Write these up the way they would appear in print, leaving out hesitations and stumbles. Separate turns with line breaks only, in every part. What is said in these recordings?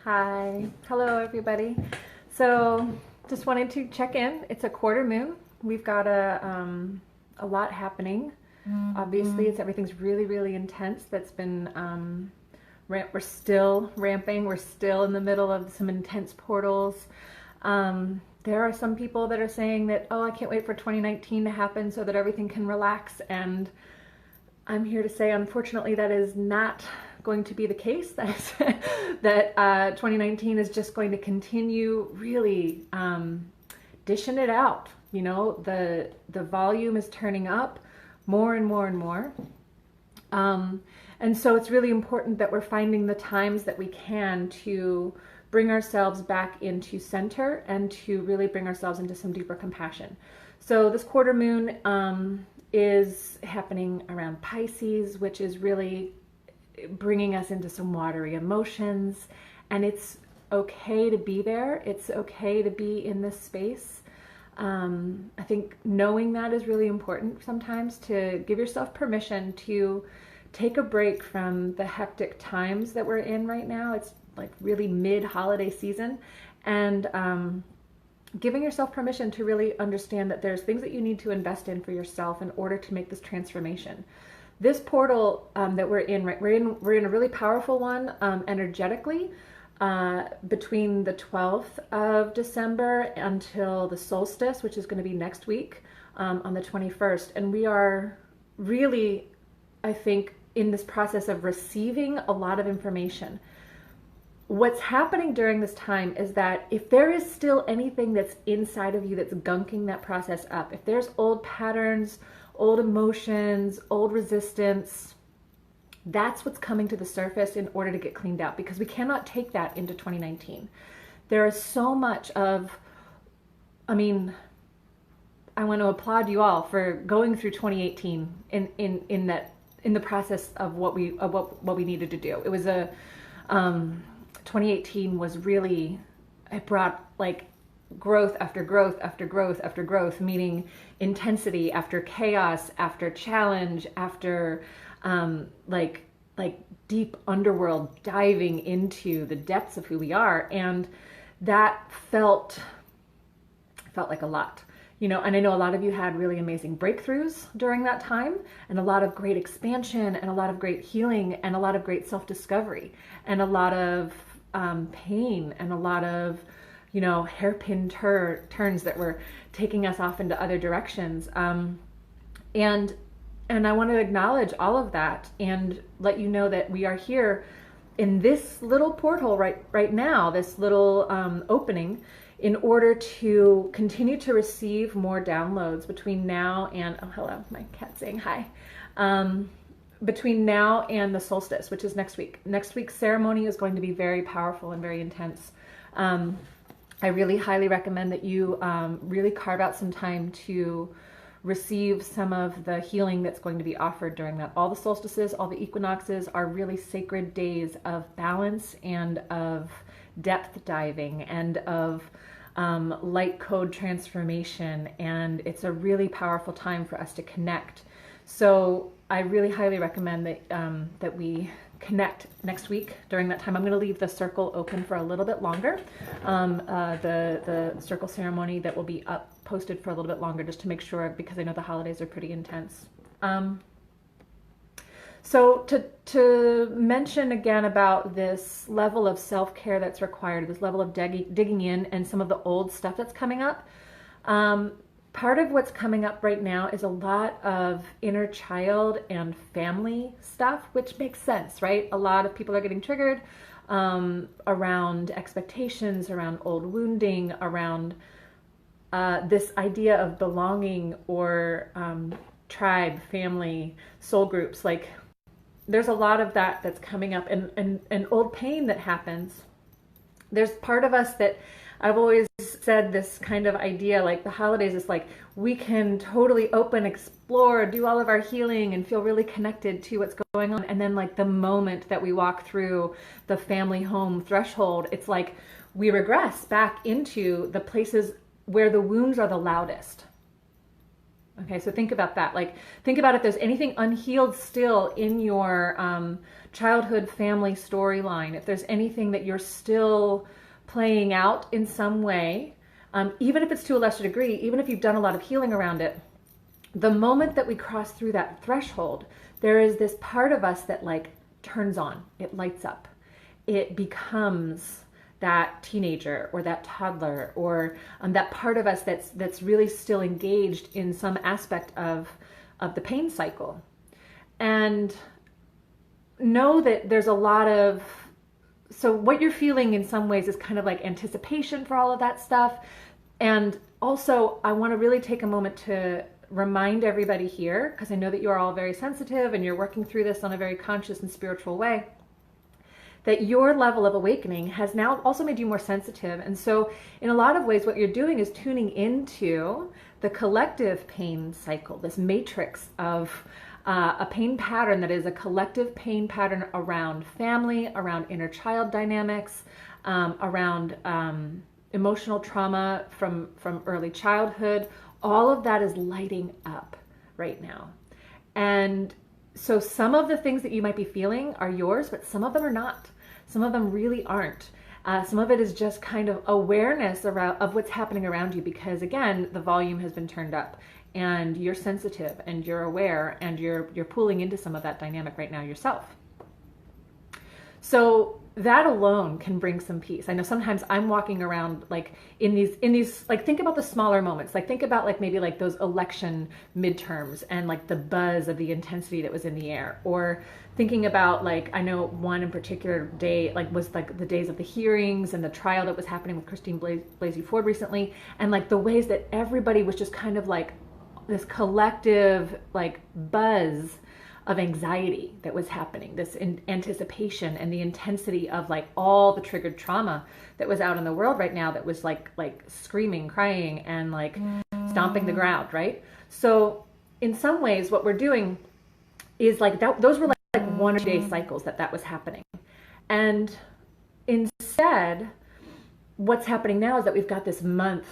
Hi. Hello, everybody. So, just wanted to check in. It's a quarter moon. We've got a lot happening. Obviously, it's everything's really, really intense. That's been we're still ramping. We're still in the middle of some intense portals. There are some people that are saying that, oh, I can't wait for 2019 to happen so that everything can relax. And I'm here to say, unfortunately, that is not going to be the case. That is, that 2019 is just going to continue really dishing it out. You know, the volume is turning up more and more and more. And so it's really important that we're finding the times that we can to bring ourselves back into center and to really bring ourselves into some deeper compassion. So this quarter moon is happening around Pisces, which is really bringing us into some watery emotions. And it's okay to be there. It's okay to be in this space. I think knowing that is really important sometimes, to give yourself permission to take a break from the hectic times that we're in right now. It's like really mid-holiday season, and giving yourself permission to really understand that there's things that you need to invest in for yourself in order to make this transformation. This portal that we're in, right, we're in a really powerful one energetically between the 12th of December until the solstice, which is going to be next week on the 21st. And we are really, I think, in this process of receiving a lot of information. What's happening during this time is that if there is still anything that's inside of you that's gunking that process up, if there's old patterns, old emotions, old resistance, that's what's coming to the surface in order to get cleaned out, because we cannot take that into 2019. There is so much of, I mean, I want to applaud you all for going through 2018 in the process of what we needed to do. It was 2018 was really, it brought like growth after growth after growth after growth, meaning intensity after chaos, after challenge, after like deep underworld diving into the depths of who we are. And that felt like a lot. You know, and I know a lot of you had really amazing breakthroughs during that time, and a lot of great expansion, and a lot of great healing, and a lot of great self-discovery, and a lot of pain, and a lot of, you know, hairpin turns that were taking us off into other directions. And I want to acknowledge all of that and let you know that we are here in this little portal right now, this little opening, in order to continue to receive more downloads between now and, oh, hello, my cat saying hi, between now and the solstice, which is next week. Next week's ceremony is going to be very powerful and very intense. I really highly recommend that you really carve out some time to receive some of the healing that's going to be offered during that. All the solstices, all the equinoxes are really sacred days of balance and of depth diving and of light code transformation, and it's a really powerful time for us to connect. So I really highly recommend that we connect next week during that time. I'm going to leave the circle open for a little bit longer, the circle ceremony that will be posted for a little bit longer, just to make sure, because I know the holidays are pretty intense. So to mention again about this level of self-care that's required, this level of digging in, and some of the old stuff that's coming up. Part of what's coming up right now is a lot of inner child and family stuff, which makes sense, right? A lot of people are getting triggered around expectations, around old wounding, around this idea of belonging, or tribe, family, soul groups. Like, there's a lot of that that's coming up, and old pain that happens. There's part of us that, I've always said this kind of idea, like the holidays is like, we can totally open, explore, do all of our healing and feel really connected to what's going on. And then like the moment that we walk through the family home threshold, it's like we regress back into the places where the wounds are the loudest. Okay, so think about that. Like, think about if there's anything unhealed still in your childhood family storyline, if there's anything that you're still playing out in some way, even if it's to a lesser degree, even if you've done a lot of healing around it, the moment that we cross through that threshold, there is this part of us that like turns on, it lights up, it becomes that teenager or that toddler, or that part of us that's really still engaged in some aspect of the pain cycle. And know that there's a lot of, so what you're feeling in some ways is kind of like anticipation for all of that stuff. And also I want to really take a moment to remind everybody here, because I know that you are all very sensitive and you're working through this on a very conscious and spiritual way, that your level of awakening has now also made you more sensitive. And so in a lot of ways, what you're doing is tuning into the collective pain cycle, this matrix of a pain pattern that is a collective pain pattern around family, around inner child dynamics, around emotional trauma from early childhood. All of that is lighting up right now. And so some of the things that you might be feeling are yours, but some of them are not. Some of them really aren't. Some of it is just kind of awareness of what's happening around you, because again, the volume has been turned up and you're sensitive and you're aware and you're pulling into some of that dynamic right now yourself. So that alone can bring some peace. I know sometimes I'm walking around like in these, like, think about the smaller moments, like think about like maybe like those election midterms and like the buzz of the intensity that was in the air, or thinking about like, I know one in particular day, like was like the days of the hearings and the trial that was happening with Christine Blasey Ford recently. And like the ways that everybody was just kind of like this collective like buzz of anxiety that was happening, this anticipation and the intensity of like all the triggered trauma that was out in the world right now, that was like screaming, crying, and like stomping the ground, right? So in some ways what we're doing is like that, those were like 1 or 2 day cycles that was happening. And instead what's happening now is that we've got this month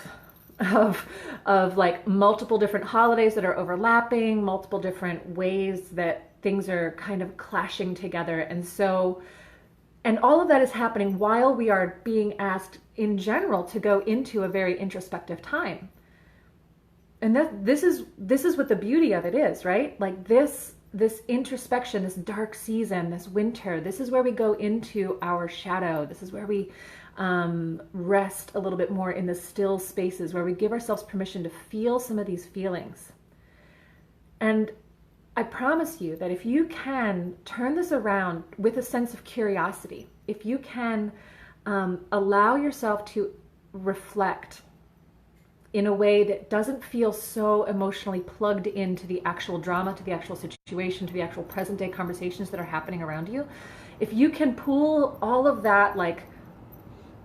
of like multiple different holidays that are overlapping, multiple different ways that things are kind of clashing together. And so, and all of that is happening while we are being asked in general to go into a very introspective time. And this is what the beauty of it is, right? Like this introspection, this dark season, this winter, this is where we go into our shadow. This is where we rest a little bit more in the still spaces, where we give ourselves permission to feel some of these feelings. And I promise you that if you can turn this around with a sense of curiosity, if you can allow yourself to reflect in a way that doesn't feel so emotionally plugged into the actual drama, to the actual situation, to the actual present day conversations that are happening around you, if you can pull all of that, like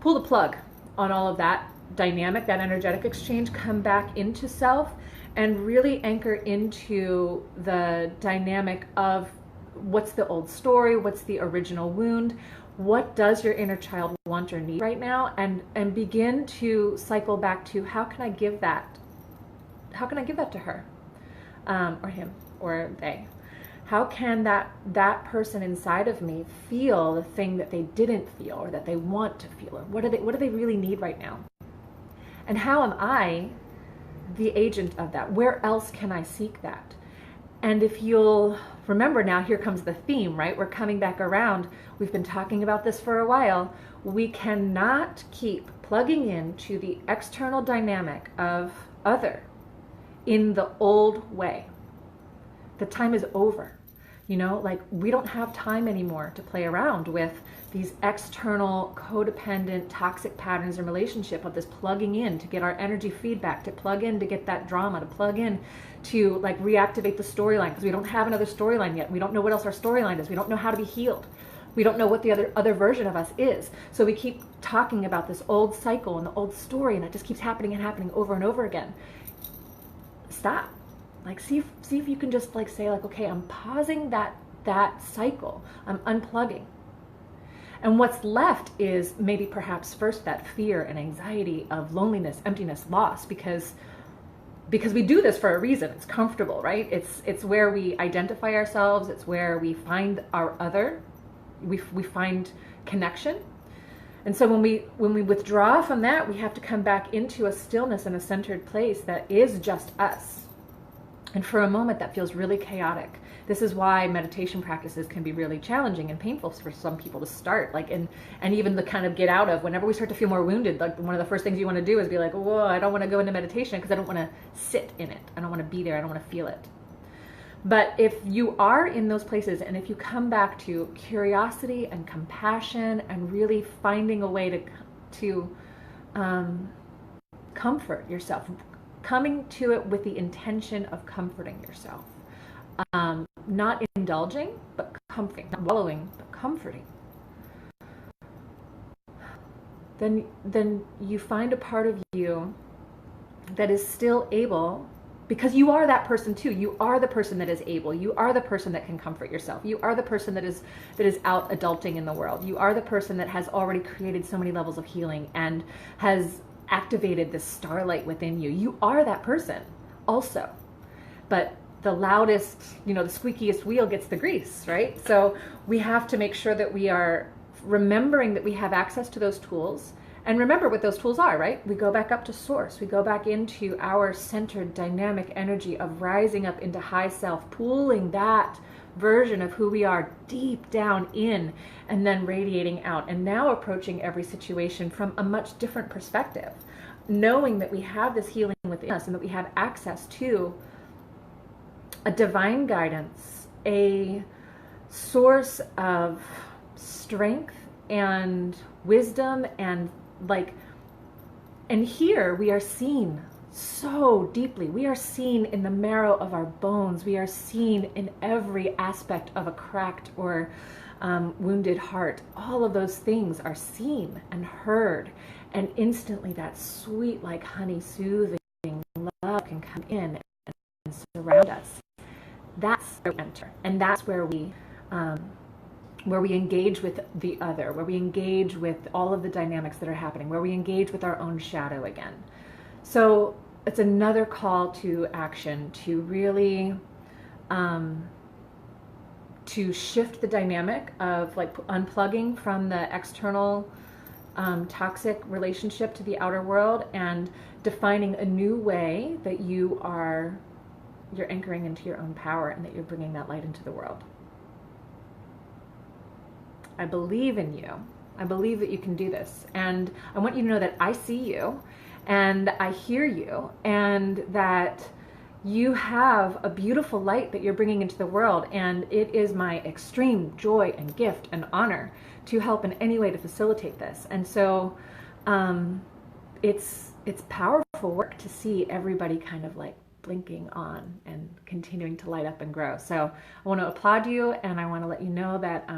pull the plug on all of that dynamic, that energetic exchange, come back into self and really anchor into the dynamic of what's the old story, what's the original wound, what does your inner child want or need right now, and begin to cycle back to how can I give that to her, or him, or they. How can that person inside of me feel the thing that they didn't feel, or that they want to feel, or what do they really need right now? And how am I the agent of that? Where else can I seek that? And if you'll remember, now here comes the theme, right? We're coming back around. We've been talking about this for a while. We cannot keep plugging into the external dynamic of other in the old way. The time is over. You know, like we don't have time anymore to play around with these external codependent toxic patterns in relationship of this plugging in to get our energy feedback, to plug in to get that drama, to plug in to like reactivate the storyline, because we don't have another storyline yet. We don't know what else our storyline is. We don't know how to be healed. We don't know what the other version of us is. So we keep talking about this old cycle and the old story, and it just keeps happening and happening over and over again. Stop. Like see if you can just like say like, okay, I'm pausing that cycle. I'm unplugging. And what's left is maybe perhaps first that fear and anxiety of loneliness, emptiness, loss, because because we do this for a reason. It's comfortable, right? It's where we identify ourselves. It's where we find our other. We find connection. And so when we withdraw from that, we have to come back into a stillness and a centered place that is just us. And for a moment, that feels really chaotic. This is why meditation practices can be really challenging and painful for some people to start, like, and even to kind of get out of. Whenever we start to feel more wounded, like, one of the first things you want to do is be like, whoa, I don't want to go into meditation because I don't want to sit in it. I don't want to be there. I don't want to feel it. But if you are in those places, and if you come back to curiosity and compassion and really finding a way to comfort yourself, coming to it with the intention of comforting yourself, not indulging, but comforting, not wallowing, but comforting, then you find a part of you that is still able, because you are that person too. You are the person that is able. You are the person that can comfort yourself. You are the person that is out adulting in the world. You are the person that has already created so many levels of healing and has activated this starlight within you. You are that person also. But the loudest, the squeakiest wheel gets the grease, right? So we have to make sure that we are remembering that we have access to those tools. And remember what those tools are, right? We go back up to source. We go back into our centered dynamic energy of rising up into high self, pulling that version of who we are deep down in, and then radiating out. And now approaching every situation from a much different perspective, knowing that we have this healing within us and that we have access to a divine guidance, a source of strength and wisdom, and here we are seen so deeply. We are seen in the marrow of our bones. We are seen in every aspect of a cracked or wounded heart. All of those things are seen and heard, and instantly that sweet, like honey, soothing love can come in and surround us. That's where we enter, and that's where we engage with the other, where we engage with all of the dynamics that are happening, where we engage with our own shadow again. So it's another call to action to really to shift the dynamic of like unplugging from the external toxic relationship to the outer world, and defining a new way that you're anchoring into your own power, and that you're bringing that light into the world. I believe in you. I believe that you can do this. And I want you to know that I see you and I hear you, and that you have a beautiful light that you're bringing into the world. And it is my extreme joy and gift and honor to help in any way to facilitate this. And so it's powerful work to see everybody kind of like blinking on and continuing to light up and grow. So I want to applaud you, and I want to let you know that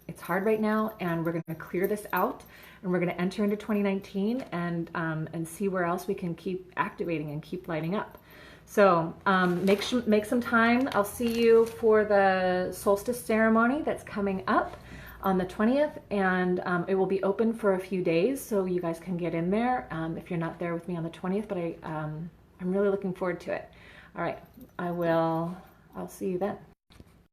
it's hard right now, and we're going to clear this out, and we're going to enter into 2019 and see where else we can keep activating and keep lighting up. So make some time. I'll see you for the solstice ceremony that's coming up on the 20th, and it will be open for a few days, so you guys can get in there if you're not there with me on the 20th. But I'm really looking forward to it. All right, I'll see you then.